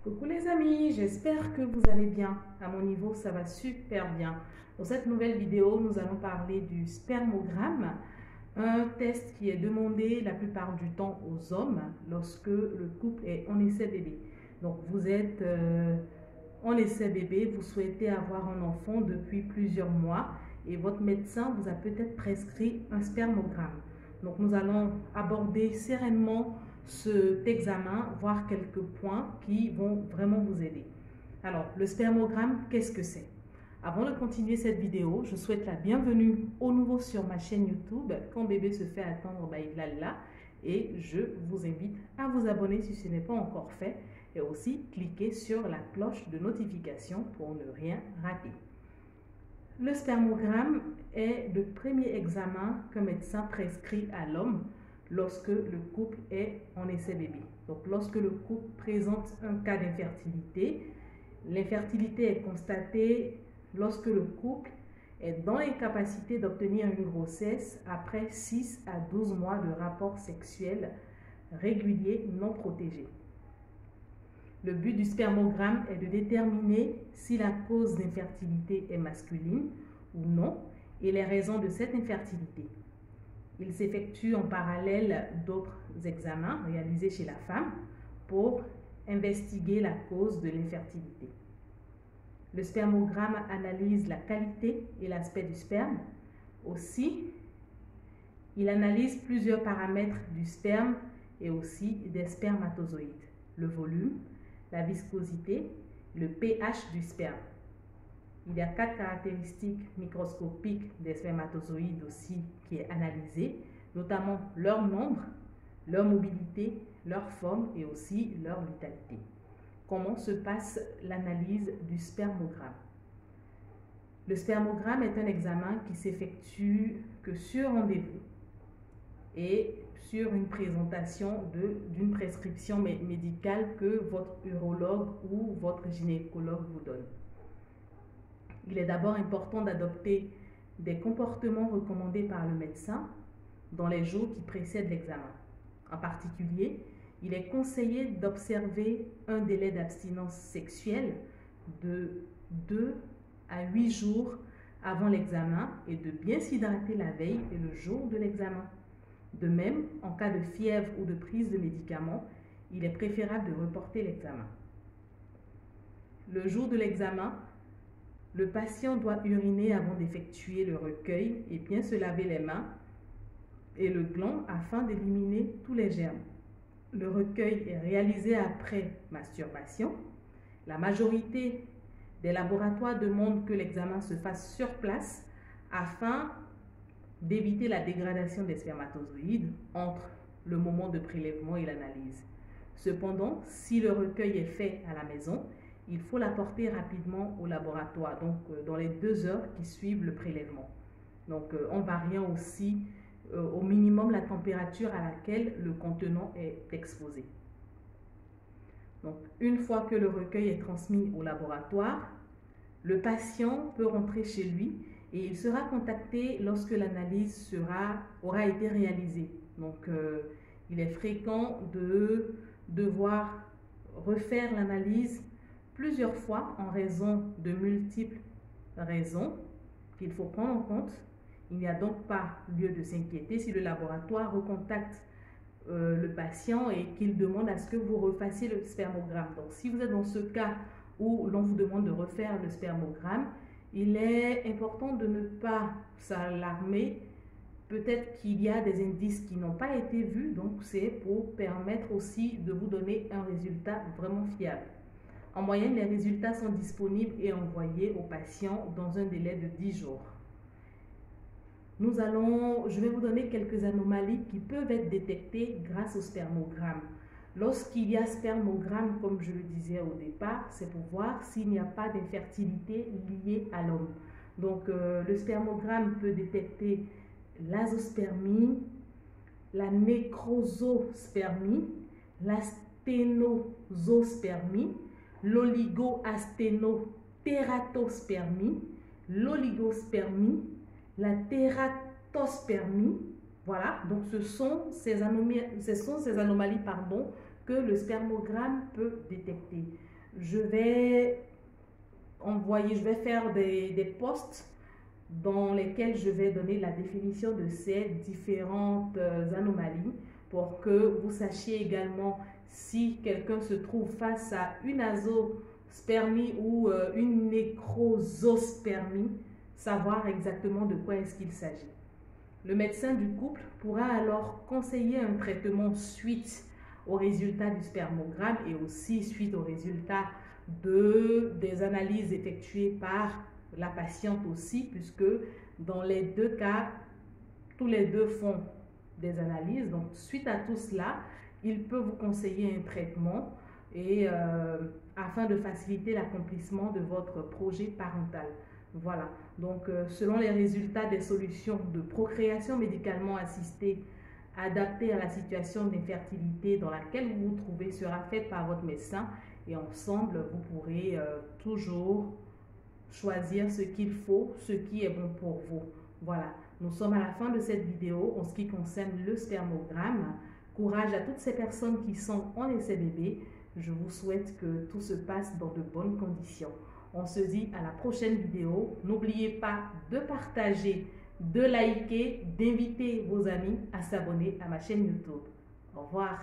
Coucou les amis, j'espère que vous allez bien. À mon niveau, ça va super bien. Dans cette nouvelle vidéo, nous allons parler du spermogramme, un test qui est demandé la plupart du temps aux hommes lorsque le couple est en essai bébé. Donc vous êtes en essai bébé, vous souhaitez avoir un enfant depuis plusieurs mois et votre médecin vous a peut-être prescrit un spermogramme. Donc nous allons aborder sereinement cet examen, voir quelques points qui vont vraiment vous aider. Alors, le spermogramme, qu'est-ce que c'est? Avant de continuer cette vidéo, je souhaite la bienvenue aux nouveaux sur ma chaîne YouTube. Quand bébé se fait attendre, il est là. Et je vous invite à vous abonner si ce n'est pas encore fait. Et aussi, cliquer sur la cloche de notification pour ne rien rater. Le spermogramme est le premier examen qu'un médecin prescrit à l'homme lorsque le couple est en essai bébé. Donc, lorsque le couple présente un cas d'infertilité, l'infertilité est constatée lorsque le couple est dans l'incapacité d'obtenir une grossesse après 6 à 12 mois de rapports sexuels réguliers non protégés. Le but du spermogramme est de déterminer si la cause d'infertilité est masculine ou non et les raisons de cette infertilité. Il s'effectue en parallèle d'autres examens réalisés chez la femme pour investiguer la cause de l'infertilité. Le spermogramme analyse la qualité et l'aspect du sperme. Aussi, il analyse plusieurs paramètres du sperme et aussi des spermatozoïdes. Le volume, la viscosité, le pH du sperme. Il y a 4 caractéristiques microscopiques des spermatozoïdes aussi qui est analysé, notamment leur nombre, leur mobilité, leur forme et aussi leur vitalité. Comment se passe l'analyse du spermogramme? Le spermogramme est un examen qui s'effectue que sur rendez-vous et sur une présentation d'une prescription médicale que votre urologue ou votre gynécologue vous donne. Il est d'abord important d'adopter des comportements recommandés par le médecin dans les jours qui précèdent l'examen. En particulier, il est conseillé d'observer un délai d'abstinence sexuelle de 2 à 8 jours avant l'examen et de bien s'hydrater la veille et le jour de l'examen. De même, en cas de fièvre ou de prise de médicaments, il est préférable de reporter l'examen. Le jour de l'examen, le patient doit uriner avant d'effectuer le recueil et bien se laver les mains et le gland afin d'éliminer tous les germes. Le recueil est réalisé après masturbation. La majorité des laboratoires demandent que l'examen se fasse sur place afin d'éviter la dégradation des spermatozoïdes entre le moment de prélèvement et l'analyse. Cependant, si le recueil est fait à la maison, il faut l'apporter rapidement au laboratoire, donc dans les 2 heures qui suivent le prélèvement. Donc en variant aussi au minimum la température à laquelle le contenant est exposé. Donc une fois que le recueil est transmis au laboratoire, le patient peut rentrer chez lui et il sera contacté lorsque l'analyse aura été réalisée. Donc il est fréquent de devoir refaire l'analyse plusieurs fois en raison de multiples raisons qu'il faut prendre en compte. Il n'y a donc pas lieu de s'inquiéter si le laboratoire recontacte le patient et qu'il demande à ce que vous refassiez le spermogramme. Donc si vous êtes dans ce cas où l'on vous demande de refaire le spermogramme, il est important de ne pas s'alarmer. Peut-être qu'il y a des indices qui n'ont pas été vus, donc c'est pour permettre aussi de vous donner un résultat vraiment fiable. En moyenne, les résultats sont disponibles et envoyés aux patients dans un délai de 10 jours. Je vais vous donner quelques anomalies qui peuvent être détectées grâce au spermogramme. Lorsqu'il y a spermogramme, comme je le disais au départ, c'est pour voir s'il n'y a pas d'infertilité liée à l'homme. Donc, le spermogramme peut détecter l'azospermie, la nécrosospermie, la sténosospermie, l'oligoasténotératospermie, l'oligospermie, la tératospermie. Voilà, donc ce sont ces anomalies que le spermogramme peut détecter. je vais faire des posts dans lesquels je vais donner la définition de ces différentes anomalies pour que vous sachiez également si quelqu'un se trouve face à une azospermie ou une nécrosospermie, savoir exactement de quoi est-ce qu'il s'agit. Le médecin du couple pourra alors conseiller un traitement suite au résultat du spermogramme et aussi suite au résultat des analyses effectuées par la patiente aussi, puisque dans les deux cas, tous les deux font des analyses. Donc, suite à tout cela, il peut vous conseiller un traitement et afin de faciliter l'accomplissement de votre projet parental. Voilà, donc selon les résultats des solutions de procréation médicalement assistée adaptées à la situation d'infertilité dans laquelle vous vous trouvez sera faite par votre médecin et ensemble, vous pourrez toujours choisir ce qu'il faut, ce qui est bon pour vous. Voilà, nous sommes à la fin de cette vidéo en ce qui concerne le spermogramme. Courage à toutes ces personnes qui sont en essai bébé. Je vous souhaite que tout se passe dans de bonnes conditions. On se dit à la prochaine vidéo. N'oubliez pas de partager, de liker, d'inviter vos amis à s'abonner à ma chaîne YouTube. Au revoir.